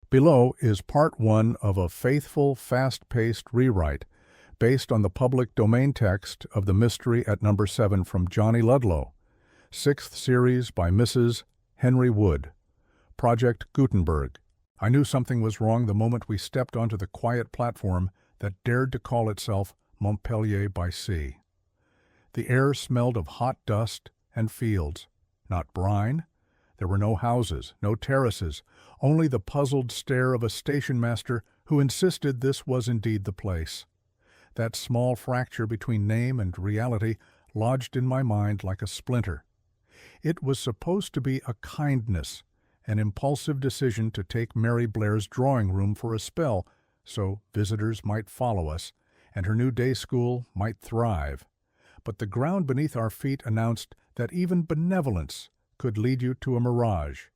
Below is part one of a faithful, fast-paced rewrite based on the public domain text of The Mystery at Number 7 from Johnny Ludlow, sixth series by Mrs. Henry Wood, Project Gutenberg. I knew something was wrong the moment we stepped onto the quiet platform that dared to call itself Montpellier by Sea. The air smelled of hot dust and fields, not brine. There were no houses, no terraces, only the puzzled stare of a station master who insisted this was indeed the place. That small fracture between name and reality lodged in my mind like a splinter. It was supposed to be a kindness, an impulsive decision to take Mary Blair's drawing room for a spell so visitors might follow us and her new day school might thrive. But the ground beneath our feet announced that even benevolence could lead you to a mirage.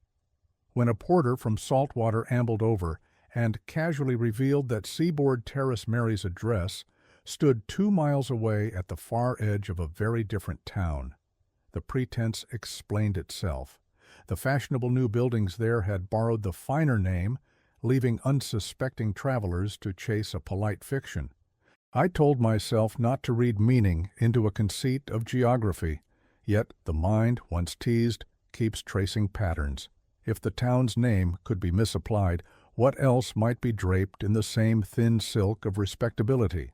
When a porter from Saltwater ambled over and casually revealed that Seaboard Terrace Mary's address stood 2 miles away at the far edge of a very different town, the pretense explained itself. The fashionable new buildings there had borrowed the finer name, leaving unsuspecting travelers to chase a polite fiction. I told myself not to read meaning into a conceit of geography, yet the mind, once teased, keeps tracing patterns. If the town's name could be misapplied, what else might be draped in the same thin silk of respectability?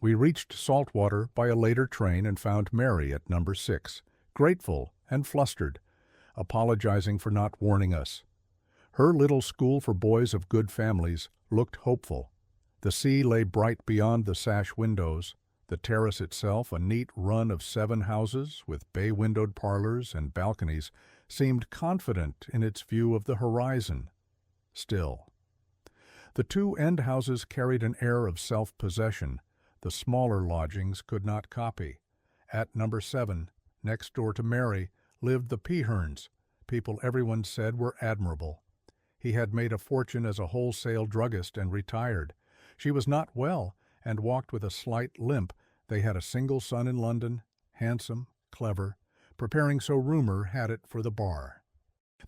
We reached Saltwater by a later train and found Mary at number 6, grateful and flustered, apologizing for not warning us. Her little school for boys of good families looked hopeful. The sea lay bright beyond the sash windows, the terrace itself, a neat run of 7 houses with bay-windowed parlors and balconies, seemed confident in its view of the horizon. Still, the 2 end houses carried an air of self-possession the smaller lodgings could not copy. At number 7, next door to Mary, lived the Peaherns, people everyone said were admirable. He had made a fortune as a wholesale druggist and retired. She was not well and walked with a slight limp. They had a single son in London, handsome, clever, preparing, so rumor had it, for the bar.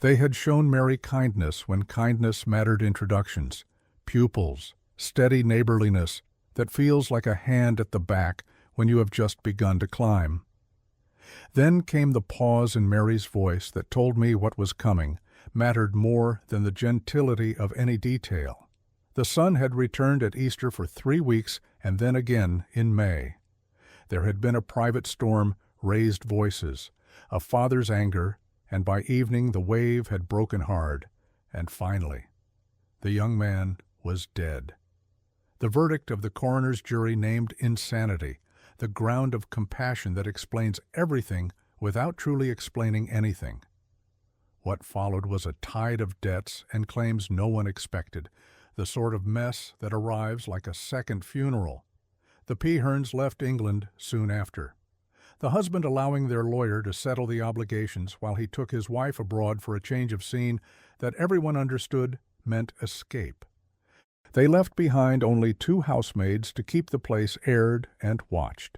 They had shown Mary kindness when kindness mattered introductions, pupils, steady neighborliness that feels like a hand at the back when you have just begun to climb. Then came the pause in Mary's voice that told me what was coming mattered more than the gentility of any detail. The sun had returned at Easter for 3 weeks and then again in May. There had been a private storm, raised voices, a father's anger, and by evening the wave had broken hard, and finally, the young man was dead. The verdict of the coroner's jury named insanity, the ground of compassion that explains everything without truly explaining anything. What followed was a tide of debts and claims no one expected, the sort of mess that arrives like a second funeral. The Peaherns left England soon after, the husband allowing their lawyer to settle the obligations while he took his wife abroad for a change of scene that everyone understood meant escape. They left behind only 2 housemaids to keep the place aired and watched.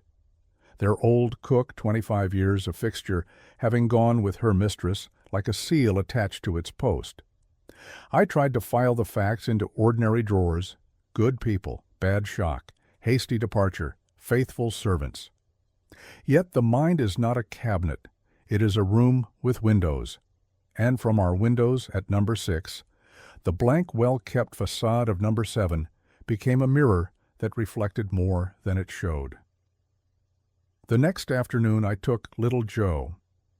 Their old cook, 25 years a fixture, having gone with her mistress like a seal attached to its post. I tried to file the facts into ordinary drawers: good people, bad shock, hasty departure, faithful servants. Yet the mind is not a cabinet. It is a room with windows. And from our windows at number 6, the blank, well-kept facade of number 7 became a mirror that reflected more than it showed. The next afternoon I took little Joe,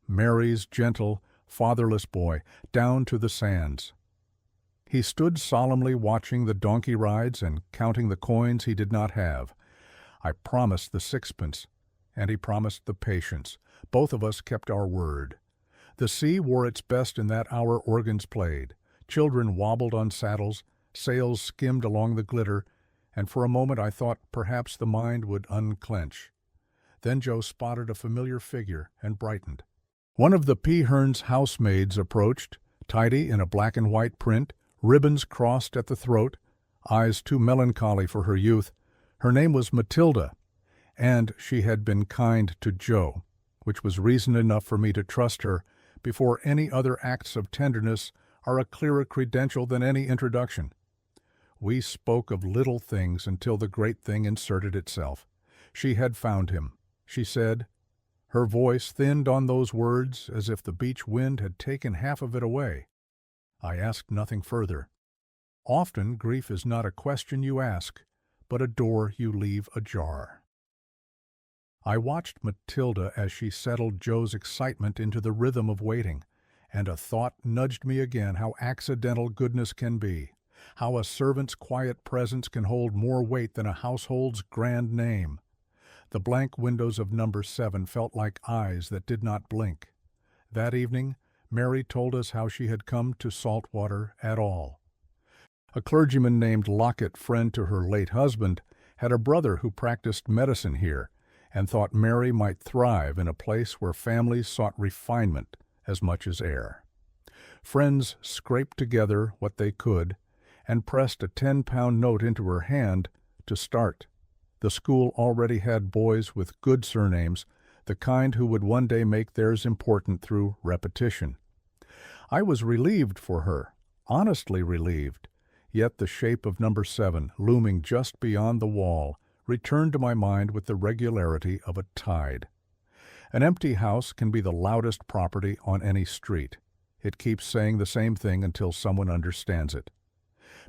Mary's gentle, fatherless boy, down to the sands. He stood solemnly watching the donkey rides and counting the coins he did not have. I promised the 6pence, and he promised the patience. Both of us kept our word. The sea wore its best in that hour organs played. Children wobbled on saddles, sails skimmed along the glitter, and for a moment I thought perhaps the mind would unclench. Then Joe spotted a familiar figure and brightened. One of the Peaherns' housemaids approached, tidy in a black and white print, ribbons crossed at the throat, eyes too melancholy for her youth. Her name was Matilda, and she had been kind to Joe, which was reason enough for me to trust her before any other acts of tenderness are a clearer credential than any introduction. We spoke of little things until the great thing inserted itself. She had found him, she said. Her voice thinned on those words as if the beach wind had taken half of it away. I asked nothing further. Often grief is not a question you ask, but a door you leave ajar. I watched Matilda as she settled Joe's excitement into the rhythm of waiting, and a thought nudged me again how accidental goodness can be, how a servant's quiet presence can hold more weight than a household's grand name. The blank windows of number 7 felt like eyes that did not blink. That evening, Mary told us how she had come to Saltwater at all. A clergyman named Lockett, friend to her late husband, had a brother who practiced medicine here and thought Mary might thrive in a place where families sought refinement as much as air. Friends scraped together what they could and pressed a 10-pound note into her hand to start. The school already had boys with good surnames, the kind who would one day make theirs important through repetition. I was relieved for her, honestly relieved, yet the shape of number 7, looming just beyond the wall, returned to my mind with the regularity of a tide. An empty house can be the loudest property on any street. It keeps saying the same thing until someone understands it.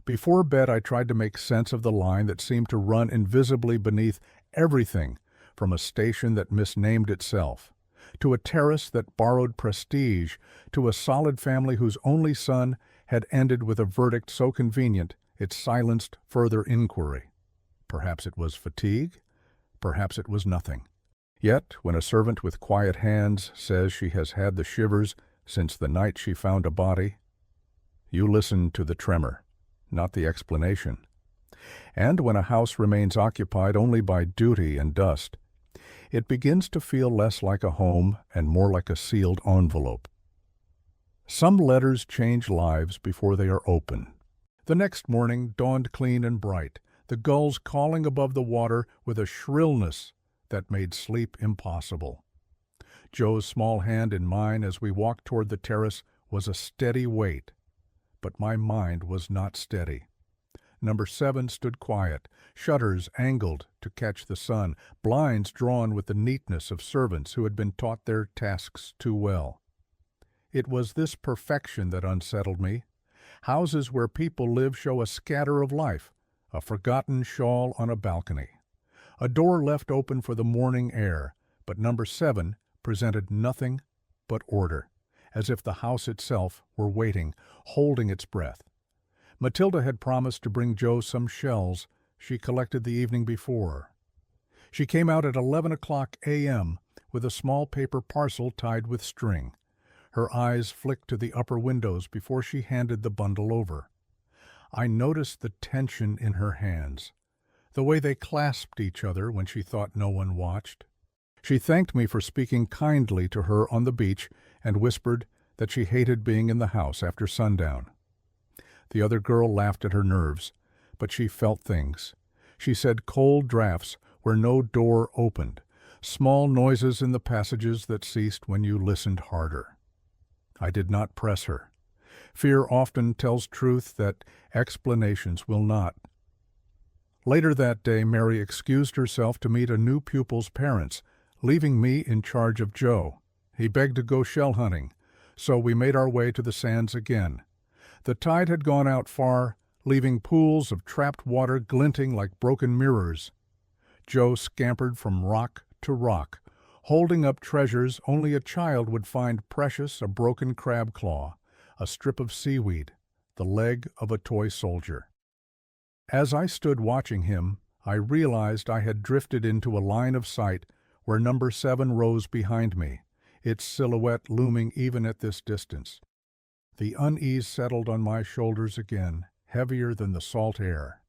Before bed, I tried to make sense of the line that seemed to run invisibly beneath everything, from a station that misnamed itself, to a terrace that borrowed prestige, to a solid family whose only son had ended with a verdict so convenient it silenced further inquiry. Perhaps it was fatigue, perhaps it was nothing. Yet, when a servant with quiet hands says she has had the shivers since the night she found a body, you listen to the tremor, not the explanation. And when a house remains occupied only by duty and dust, it begins to feel less like a home and more like a sealed envelope. Some letters change lives before they are open. The next morning dawned clean and bright, the gulls calling above the water with a shrillness that made sleep impossible. Joe's small hand in mine as we walked toward the terrace was a steady weight, but my mind was not steady. Number 7 stood quiet, shutters angled to catch the sun, blinds drawn with the neatness of servants who had been taught their tasks too well. It was this perfection that unsettled me. Houses where people live show a scatter of life, a forgotten shawl on a balcony. A door left open for the morning air, but number 7 presented nothing but order, as if the house itself were waiting, holding its breath. Matilda had promised to bring Joe some shells she collected the evening before. She came out at 11:00 a.m. with a small paper parcel tied with string. Her eyes flicked to the upper windows before she handed the bundle over. I noticed the tension in her hands, the way they clasped each other when she thought no one watched. She thanked me for speaking kindly to her on the beach and whispered that she hated being in the house after sundown. The other girl laughed at her nerves, but she felt things. She said cold drafts where no door opened, small noises in the passages that ceased when you listened harder. I did not press her. Fear often tells truth that explanations will not. Later that day, Mary excused herself to meet a new pupil's parents, leaving me in charge of Joe. He begged to go shell hunting, so we made our way to the sands again. The tide had gone out far, leaving pools of trapped water glinting like broken mirrors. Joe scampered from rock to rock, holding up treasures only a child would find precious: a broken crab claw, a strip of seaweed, the leg of a toy soldier. As I stood watching him, I realized I had drifted into a line of sight where number 7 rose behind me, its silhouette looming even at this distance. The unease settled on my shoulders again, heavier than the salt air.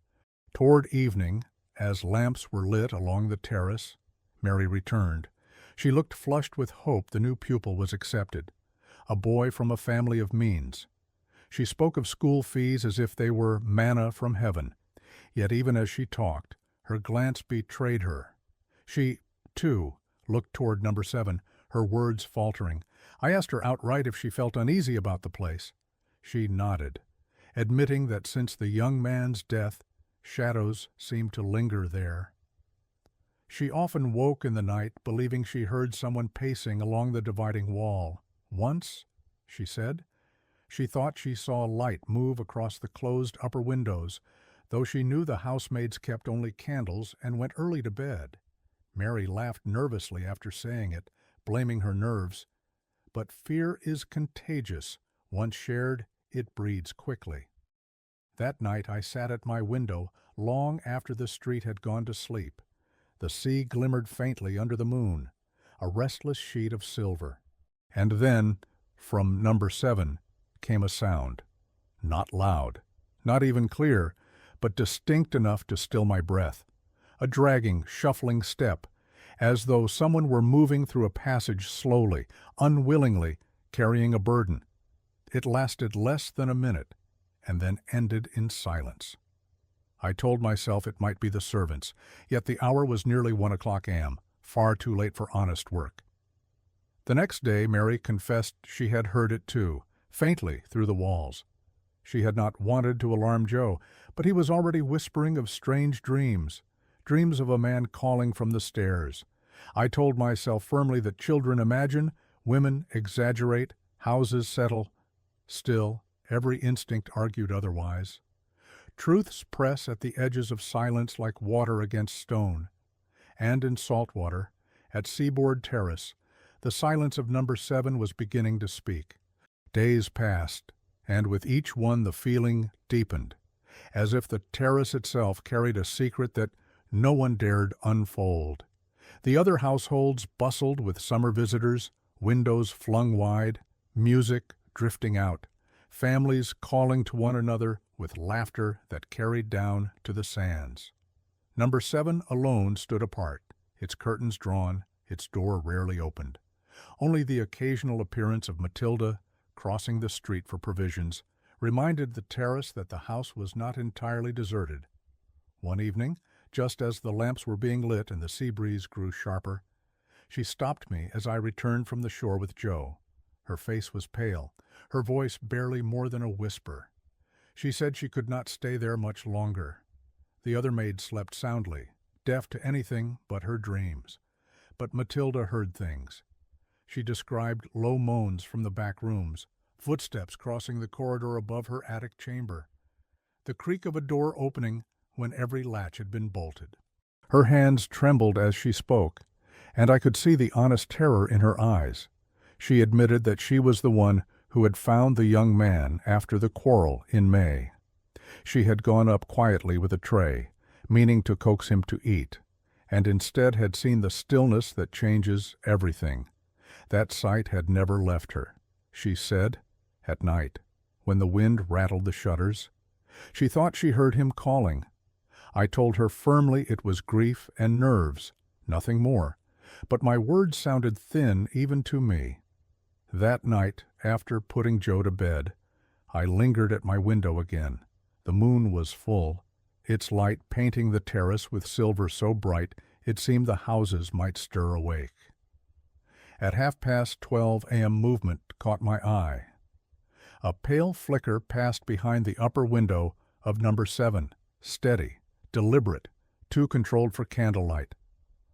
Toward evening, as lamps were lit along the terrace, Mary returned. She looked flushed with hope the new pupil was accepted, a boy from a family of means. She spoke of school fees as if they were manna from heaven, yet even as she talked, her glance betrayed her. She, too, looked toward number 7, her words faltering. I asked her outright if she felt uneasy about the place. She nodded, admitting that since the young man's death, shadows seemed to linger there. She often woke in the night believing she heard someone pacing along the dividing wall. Once, she said, she thought she saw light move across the closed upper windows, though she knew the housemaids kept only candles and went early to bed. Mary laughed nervously after saying it, blaming her nerves. But fear is contagious. Once shared, it breeds quickly. That night I sat at my window long after the street had gone to sleep. The sea glimmered faintly under the moon, a restless sheet of silver. And then, from number 7, came a sound. Not loud, not even clear, but distinct enough to still my breath. A dragging, shuffling step, as though someone were moving through a passage slowly, unwillingly, carrying a burden. It lasted less than a minute, and then ended in silence. I told myself it might be the servants, yet the hour was nearly 1:00 a.m., far too late for honest work. The next day Mary confessed she had heard it too, faintly through the walls. She had not wanted to alarm Joe, but he was already whispering of strange dreams, dreams of a man calling from the stairs. I told myself firmly that children imagine, women exaggerate, houses settle. Still, every instinct argued otherwise. Truths press at the edges of silence like water against stone. And in Saltwater, at Seaboard Terrace, the silence of number 7 was beginning to speak. Days passed, and with each one the feeling deepened, as if the terrace itself carried a secret that no one dared unfold. The other households bustled with summer visitors, windows flung wide, music drifting out, families calling to one another with laughter that carried down to the sands. Number 7 alone stood apart, its curtains drawn, its door rarely opened. Only the occasional appearance of Matilda, crossing the street for provisions, reminded the terrace that the house was not entirely deserted. One evening, just as the lamps were being lit and the sea breeze grew sharper, she stopped me as I returned from the shore with Joe. Her face was pale, her voice barely more than a whisper. She said she could not stay there much longer. The other maid slept soundly, deaf to anything but her dreams. But Matilda heard things. She described low moans from the back rooms, footsteps crossing the corridor above her attic chamber, the creak of a door opening when every latch had been bolted. Her hands trembled as she spoke, and I could see the honest terror in her eyes. She admitted that she was the one who had found the young man after the quarrel in May. She had gone up quietly with a tray, meaning to coax him to eat, and instead had seen the stillness that changes everything. That sight had never left her. She said, at night, when the wind rattled the shutters, she thought she heard him calling. I told her firmly it was grief and nerves, nothing more, but my words sounded thin even to me. That night, after putting Joe to bed, I lingered at my window again. The moon was full, its light painting the terrace with silver so bright it seemed the houses might stir awake. At 12:30 a.m. movement caught my eye. A pale flicker passed behind the upper window of number 7, steady, deliberate, too controlled for candlelight.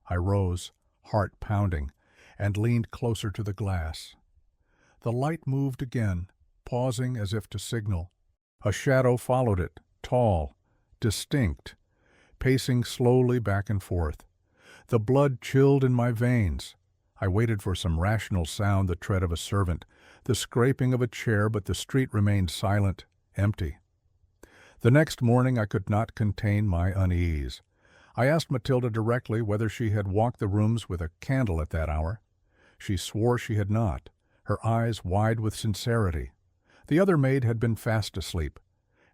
I rose, heart pounding, and leaned closer to the glass. The light moved again, pausing as if to signal. A shadow followed it, tall, distinct, pacing slowly back and forth. The blood chilled in my veins. I waited for some rational sound, the tread of a servant, the scraping of a chair, but the street remained silent, empty. The next morning I could not contain my unease. I asked Matilda directly whether she had walked the rooms with a candle at that hour. She swore she had not, her eyes wide with sincerity. The other maid had been fast asleep,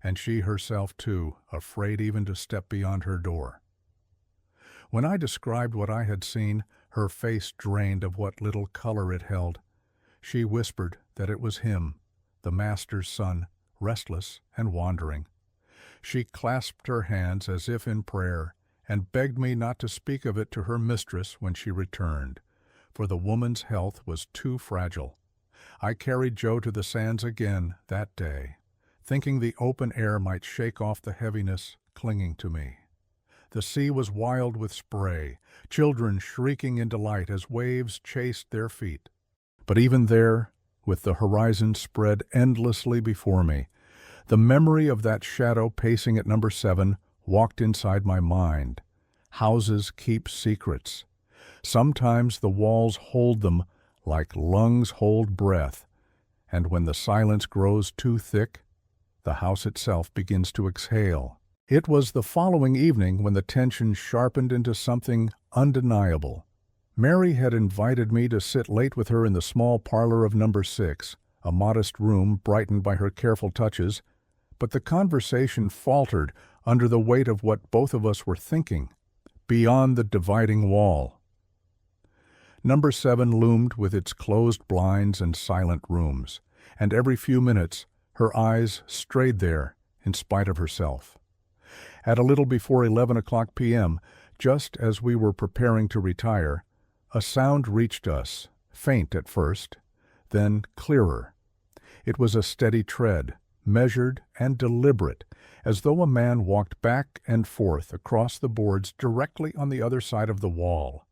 and she herself, too, afraid even to step beyond her door. When I described what I had seen, her face drained of what little color it held. She whispered that it was him, the master's son, restless and wandering. She clasped her hands as if in prayer, and begged me not to speak of it to her mistress when she returned, for the woman's health was too fragile. I carried Joe to the sands again that day, thinking the open air might shake off the heaviness clinging to me. The sea was wild with spray, children shrieking in delight as waves chased their feet. But even there, with the horizon spread endlessly before me, the memory of that shadow pacing at number 7 walked inside my mind. Houses keep secrets. Sometimes the walls hold them like lungs hold breath, and when the silence grows too thick, the house itself begins to exhale. It was the following evening when the tension sharpened into something undeniable. Mary had invited me to sit late with her in the small parlor of number 6, a modest room brightened by her careful touches, but the conversation faltered under the weight of what both of us were thinking, beyond the dividing wall. Number 7 loomed with its closed blinds and silent rooms, and every few minutes her eyes strayed there in spite of herself. At a little before 11 o'clock p.m., just as we were preparing to retire, a sound reached us, faint at first, then clearer. It was a steady tread, measured and deliberate, as though a man walked back and forth across the boards directly on the other side of the wall.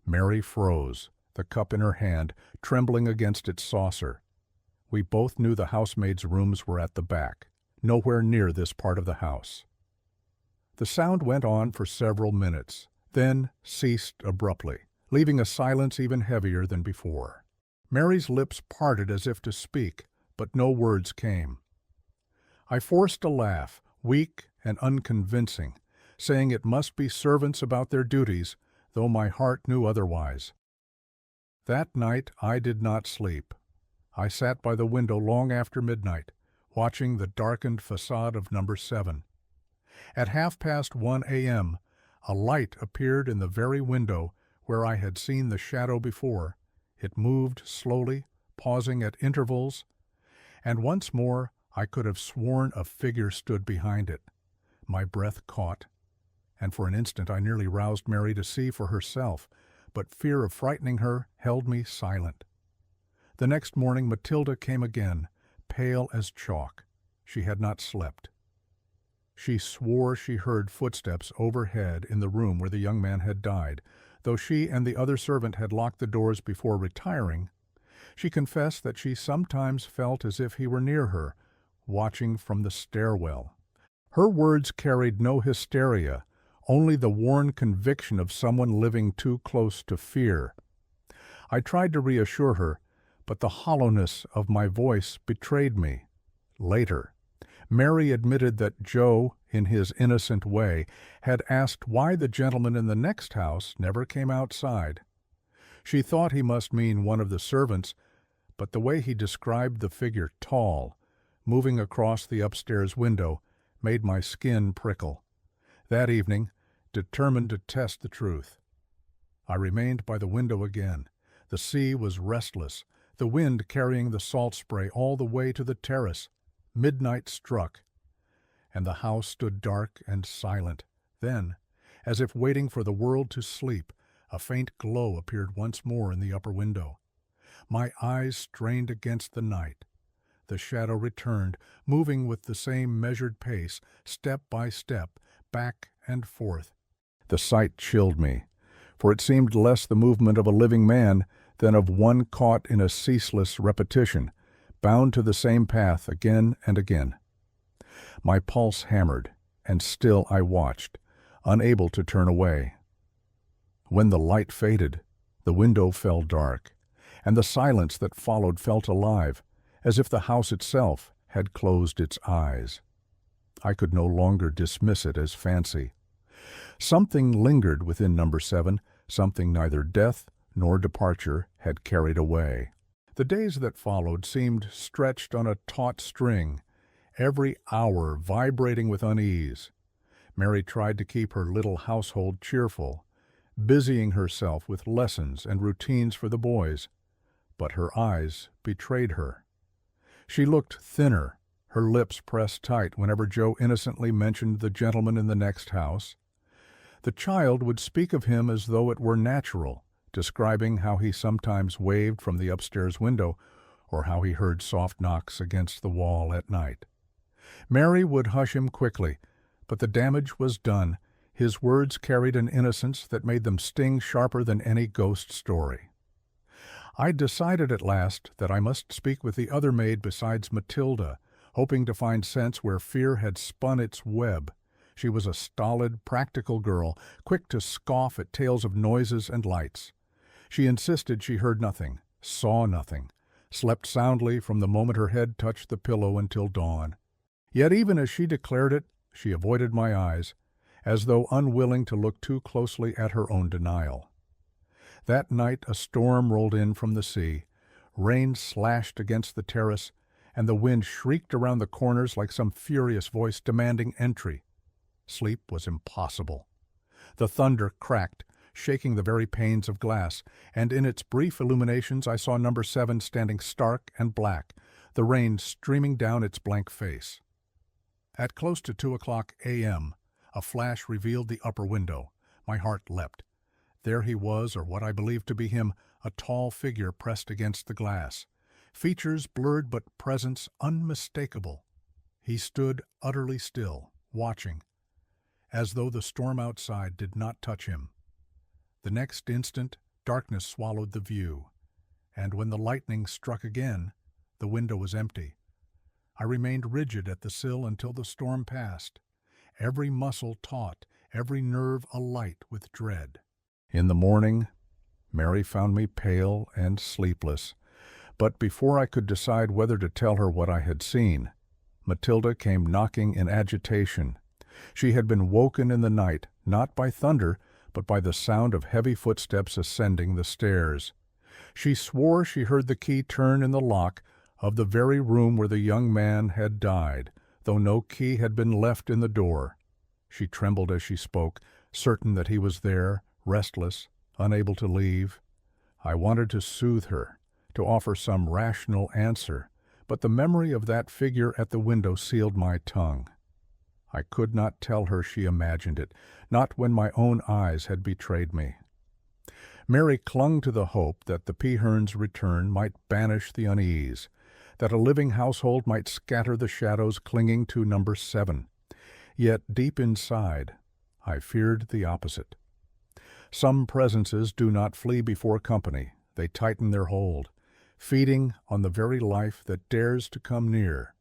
Mary froze, the cup in her hand, trembling against its saucer. We both knew the housemaid's rooms were at the back, nowhere near this part of the house. The sound went on for several minutes, then ceased abruptly, leaving a silence even heavier than before. Mary's lips parted as if to speak, but no words came. I forced a laugh, weak and unconvincing, saying it must be servants about their duties, though my heart knew otherwise. That night I did not sleep. I sat by the window long after midnight, watching the darkened facade of number 7. At 1:30 a.m., a light appeared in the very window where I had seen the shadow before. It moved slowly, pausing at intervals, and once more I could have sworn a figure stood behind it. My breath caught, and for an instant I nearly roused Mary to see for herself, but fear of frightening her held me silent. The next morning Matilda came again, pale as chalk. She had not slept. She swore she heard footsteps overhead in the room where the young man had died. Though she and the other servant had locked the doors before retiring, she confessed that she sometimes felt as if he were near her, watching from the stairwell. Her words carried no hysteria, only the worn conviction of someone living too close to fear. I tried to reassure her, but the hollowness of my voice betrayed me. Later, Mary admitted that Joe, in his innocent way, had asked why the gentleman in the next house never came outside. She thought he must mean one of the servants, but the way he described the figure tall, moving across the upstairs window, made my skin prickle. That evening, determined to test the truth, I remained by the window again. The sea was restless, the wind carrying the salt spray all the way to the terrace. Midnight struck, and the house stood dark and silent. Then, as if waiting for the world to sleep, a faint glow appeared once more in the upper window. My eyes strained against the night. The shadow returned, moving with the same measured pace, step by step, back and forth. The sight chilled me, for it seemed less the movement of a living man than of one caught in a ceaseless repetition, bound to the same path again and again. My pulse hammered, and still I watched, unable to turn away. When the light faded, the window fell dark, and the silence that followed felt alive, as if the house itself had closed its eyes. I could no longer dismiss it as fancy. Something lingered within number 7, something neither death nor departure had carried away. The days that followed seemed stretched on a taut string, every hour vibrating with unease. Mary tried to keep her little household cheerful, busying herself with lessons and routines for the boys, but her eyes betrayed her. She looked thinner, her lips pressed tight whenever Joe innocently mentioned the gentleman in the next house. The child would speak of him as though it were natural, describing how he sometimes waved from the upstairs window, or how he heard soft knocks against the wall at night. Mary would hush him quickly, but the damage was done. His words carried an innocence that made them sting sharper than any ghost story. I decided at last that I must speak with the other maid besides Matilda, hoping to find sense where fear had spun its web. She was a stolid, practical girl, quick to scoff at tales of noises and lights. She insisted she heard nothing, saw nothing, slept soundly from the moment her head touched the pillow until dawn. Yet even as she declared it, she avoided my eyes, as though unwilling to look too closely at her own denial. That night a storm rolled in from the sea. Rain slashed against the terrace, and the wind shrieked around the corners like some furious voice demanding entry. Sleep was impossible. The thunder cracked, shaking the very panes of glass, and in its brief illuminations I saw number 7 standing stark and black, the rain streaming down its blank face. At close to 2:00 a.m., a flash revealed the upper window. My heart leapt. There he was, or what I believed to be him, a tall figure pressed against the glass. Features blurred but presence unmistakable. He stood utterly still, watching, as though the storm outside did not touch him. The next instant, darkness swallowed the view, and when the lightning struck again, the window was empty. I remained rigid at the sill until the storm passed, every muscle taut, every nerve alight with dread. In the morning, Mary found me pale and sleepless, but before I could decide whether to tell her what I had seen, Matilda came knocking in agitation. She had been woken in the night, not by thunder, but by the sound of heavy footsteps ascending the stairs. She swore she heard the key turn in the lock of the very room where the young man had died, though no key had been left in the door. She trembled as she spoke, certain that he was there, restless, unable to leave. I wanted to soothe her, to offer some rational answer, but the memory of that figure at the window sealed my tongue. I could not tell her she imagined it, not when my own eyes had betrayed me. Mary clung to the hope that the Peherns' return might banish the unease, that a living household might scatter the shadows clinging to number 7. Yet deep inside, I feared the opposite. Some presences do not flee before company, they tighten their hold, feeding on the very life that dares to come near.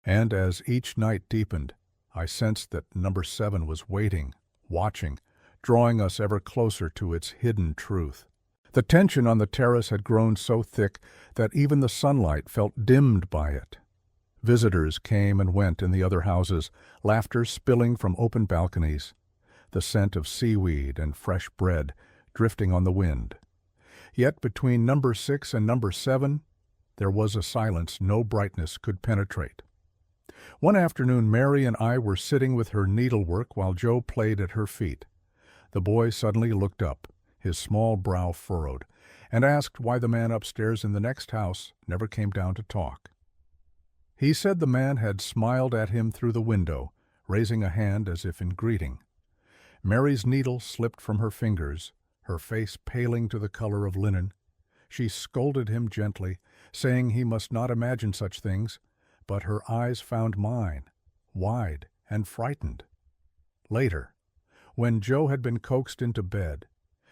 And as each night deepened, I sensed that number 7 was waiting, watching, drawing us ever closer to its hidden truth. The tension on the terrace had grown so thick that even the sunlight felt dimmed by it. Visitors came and went in the other houses, laughter spilling from open balconies, the scent of seaweed and fresh bread drifting on the wind. Yet between number 6 and number 7, there was a silence no brightness could penetrate. One afternoon Mary and I were sitting with her needlework while Joe played at her feet. The boy suddenly looked up, his small brow furrowed, and asked why the man upstairs in the next house never came down to talk. He said the man had smiled at him through the window, raising a hand as if in greeting. Mary's needle slipped from her fingers, her face paling to the color of linen. She scolded him gently, saying he must not imagine such things, but her eyes found mine, wide and frightened. Later, when Joe had been coaxed into bed,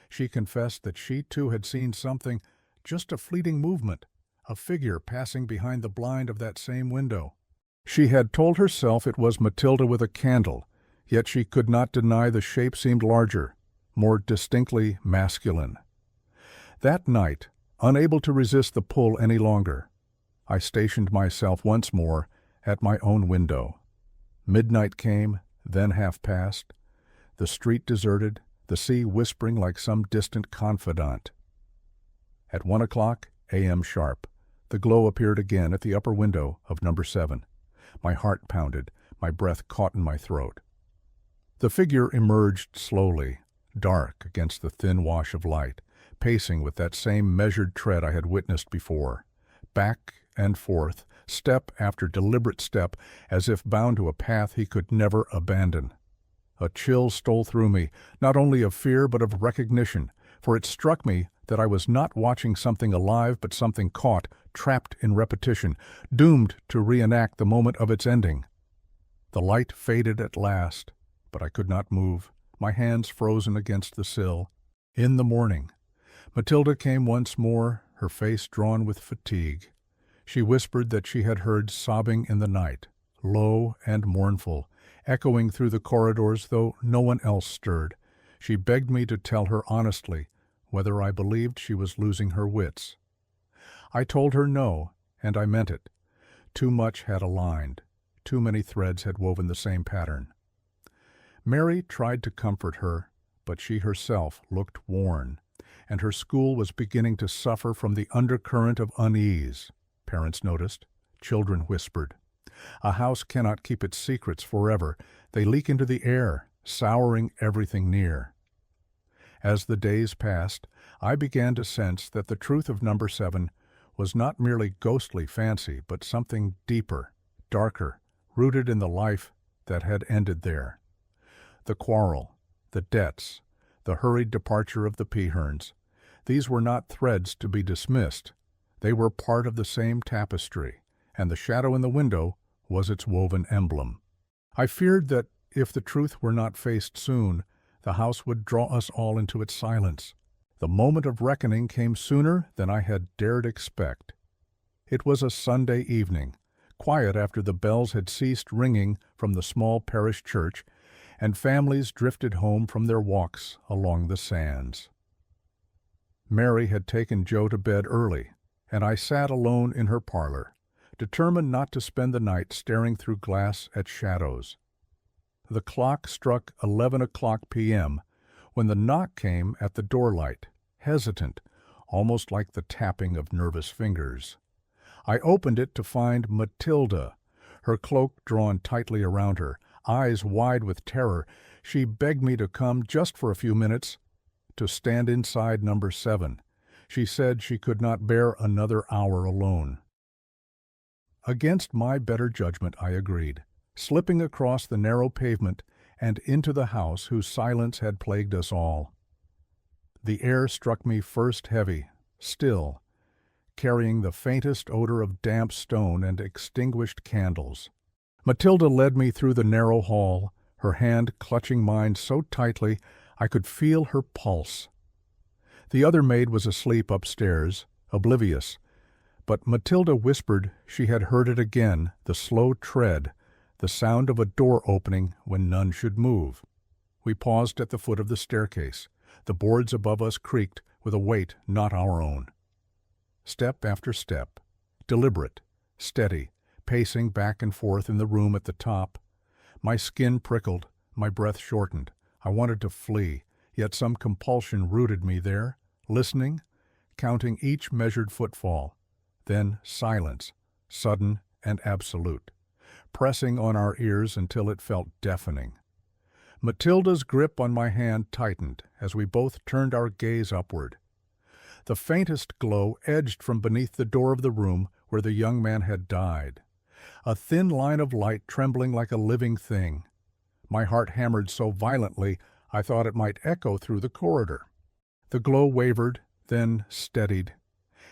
she confessed that she too had seen something, just a fleeting movement, a figure passing behind the blind of that same window. She had told herself it was Matilda with a candle, yet she could not deny the shape seemed larger, more distinctly masculine. That night, unable to resist the pull any longer, I stationed myself once more at my own window. Midnight came, then half past, the street deserted, the sea whispering like some distant confidant. At 1:00 a.m. sharp, the glow appeared again at the upper window of number 7. My heart pounded, my breath caught in my throat. The figure emerged slowly, dark against the thin wash of light, pacing with that same measured tread I had witnessed before, back and forth, step after deliberate step, as if bound to a path he could never abandon. A chill stole through me, not only of fear but of recognition, for it struck me that I was not watching something alive but something caught, trapped in repetition, doomed to reenact the moment of its ending. The light faded at last, but I could not move, my hands frozen against the sill. In the morning, Matilda came once more, her face drawn with fatigue. She whispered that she had heard sobbing in the night, low and mournful, echoing through the corridors, though no one else stirred. She begged me to tell her honestly whether I believed she was losing her wits. I told her no, and I meant it. Too much had aligned. Too many threads had woven the same pattern. Mary tried to comfort her, but she herself looked worn, and her school was beginning to suffer from the undercurrent of unease. Parents noticed. Children whispered. A house cannot keep its secrets forever. They leak into the air, souring everything near. As the days passed, I began to sense that the truth of Number 7 was not merely ghostly fancy, but something deeper, darker, rooted in the life that had ended there. The quarrel, the debts, the hurried departure of the Peherns, these were not threads to be dismissed. They were part of the same tapestry, and the shadow in the window was its woven emblem. I feared that if the truth were not faced soon, the house would draw us all into its silence. The moment of reckoning came sooner than I had dared expect. It was a Sunday evening, quiet after the bells had ceased ringing from the small parish church, and families drifted home from their walks along the sands. Mary had taken Joe to bed early, and I sat alone in her parlor, determined not to spend the night staring through glass at shadows. The clock struck 11:00 p.m. when the knock came at the door-light, hesitant, almost like the tapping of nervous fingers. I opened it to find Matilda, her cloak drawn tightly around her, eyes wide with terror. She begged me to come just for a few minutes, to stand inside Number 7. She said she could not bear another hour alone. Against my better judgment, I agreed, slipping across the narrow pavement and into the house whose silence had plagued us all. The air struck me first heavy, still, carrying the faintest odor of damp stone and extinguished candles. Matilda led me through the narrow hall, her hand clutching mine so tightly I could feel her pulse. The other maid was asleep upstairs, oblivious, but Matilda whispered she had heard it again, the slow tread, the sound of a door opening when none should move. We paused at the foot of the staircase. The boards above us creaked with a weight not our own. Step after step, deliberate, steady, pacing back and forth in the room at the top. My skin prickled, my breath shortened. I wanted to flee, yet some compulsion rooted me there, listening, counting each measured footfall. Then silence, sudden and absolute, pressing on our ears until it felt deafening. Matilda's grip on my hand tightened as we both turned our gaze upward. The faintest glow edged from beneath the door of the room where the young man had died, a thin line of light trembling like a living thing. My heart hammered so violently I thought it might echo through the corridor. The glow wavered, then steadied,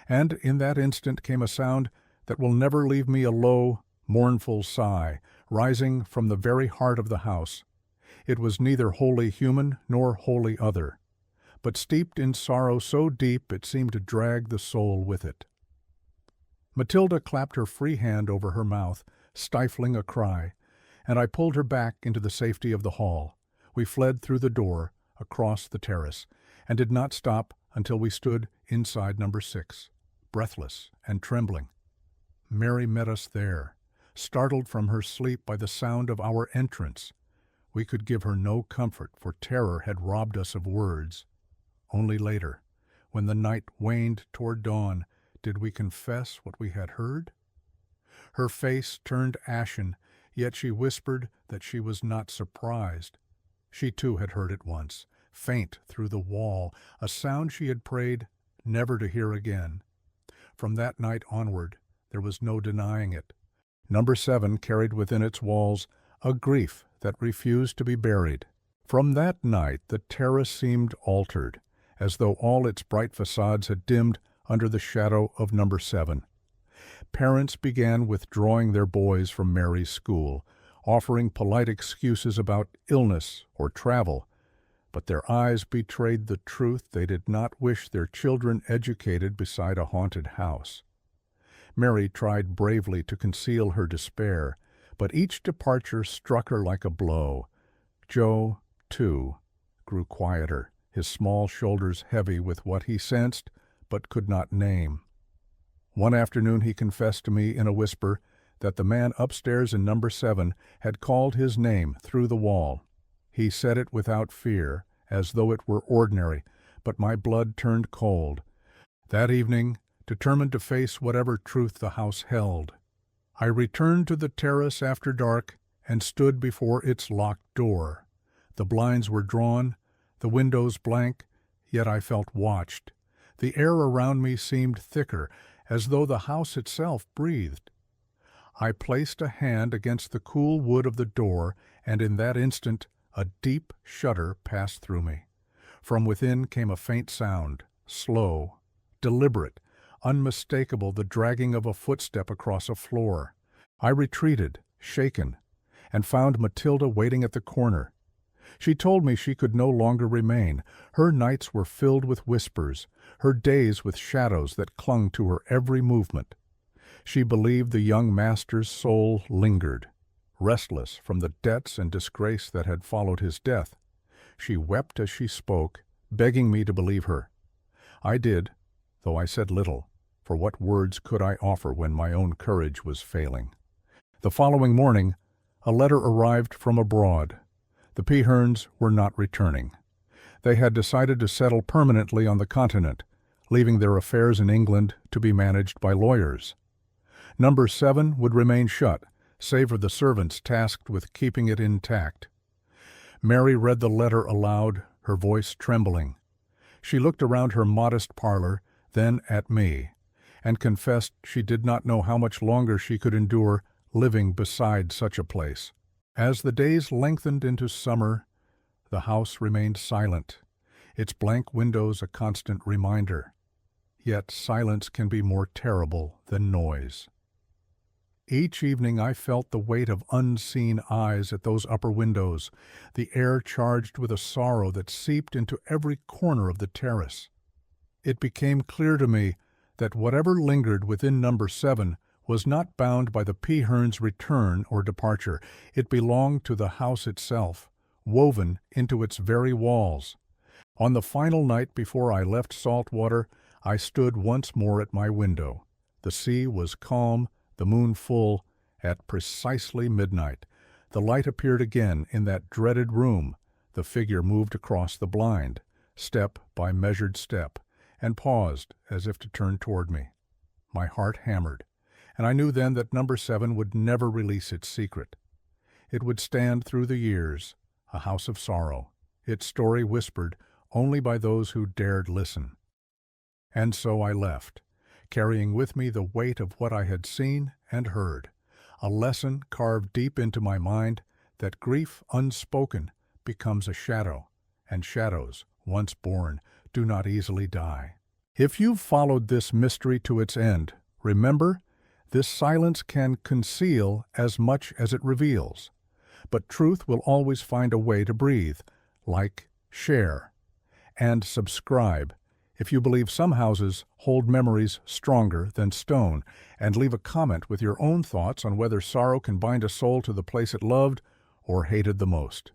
and in that instant came a sound that will never leave me, a low, mournful sigh, rising from the very heart of the house. It was neither wholly human nor wholly other, but steeped in sorrow so deep it seemed to drag the soul with it. Matilda clapped her free hand over her mouth, stifling a cry, and I pulled her back into the safety of the hall. We fled through the door, across the terrace, and did not stop until we stood inside Number 6, breathless and trembling. Mary met us there, startled from her sleep by the sound of our entrance. We could give her no comfort, for terror had robbed us of words. Only later, when the night waned toward dawn, did we confess what we had heard? Her face turned ashen, yet she whispered that she was not surprised. She too had heard it once, faint through the wall, a sound she had prayed never to hear again. From that night onward, there was no denying it. Number 7 carried within its walls a grief that refused to be buried. From that night the terrace seemed altered, as though all its bright facades had dimmed under the shadow of Number 7. Parents began withdrawing their boys from Mary's school, offering polite excuses about illness or travel, but their eyes betrayed the truth they did not wish their children educated beside a haunted house. Mary tried bravely to conceal her despair, but each departure struck her like a blow. Joe, too, grew quieter, his small shoulders heavy with what he sensed but could not name. One afternoon he confessed to me in a whisper that the man upstairs in number 7 had called his name through the wall. He said it without fear, as though it were ordinary, but my blood turned cold. That evening, determined to face whatever truth the house held, I returned to the terrace after dark and stood before its locked door. The blinds were drawn, the windows blank, yet I felt watched. The air around me seemed thicker, as though the house itself breathed. I placed a hand against the cool wood of the door, and in that instant a deep shudder passed through me. From within came a faint sound, slow, deliberate, unmistakable, the dragging of a footstep across a floor. I retreated, shaken, and found Matilda waiting at the corner. She told me she could no longer remain. Her nights were filled with whispers, her days with shadows that clung to her every movement. She believed the young master's soul lingered, restless from the debts and disgrace that had followed his death. She wept as she spoke, begging me to believe her. I did, though I said little, for what words could I offer when my own courage was failing? The following morning, a letter arrived from abroad. The Peherns were not returning. They had decided to settle permanently on the continent, leaving their affairs in England to be managed by lawyers. Number 7 would remain shut, save for the servants tasked with keeping it intact. Mary read the letter aloud, her voice trembling. She looked around her modest parlor, then at me, and confessed she did not know how much longer she could endure living beside such a place. As the days lengthened into summer, the house remained silent, its blank windows a constant reminder. Yet silence can be more terrible than noise. Each evening I felt the weight of unseen eyes at those upper windows, the air charged with a sorrow that seeped into every corner of the terrace. It became clear to me that whatever lingered within number 7 was not bound by the Peherns' return or departure. It belonged to the house itself, woven into its very walls. On the final night before I left Saltwater, I stood once more at my window. The sea was calm, the moon full, at precisely midnight. The light appeared again in that dreaded room. The figure moved across the blind, step by measured step, and paused as if to turn toward me. My heart hammered, and I knew then that number 7 would never release its secret. It would stand through the years, a house of sorrow, its story whispered only by those who dared listen. And so I left, carrying with me the weight of what I had seen and heard, a lesson carved deep into my mind that grief unspoken becomes a shadow, and shadows, once born, do not easily die. If you've followed this mystery to its end, remember, this silence can conceal as much as it reveals. But truth will always find a way to breathe. Like, share, and subscribe if you believe some houses hold memories stronger than stone, and leave a comment with your own thoughts on whether sorrow can bind a soul to the place it loved or hated the most.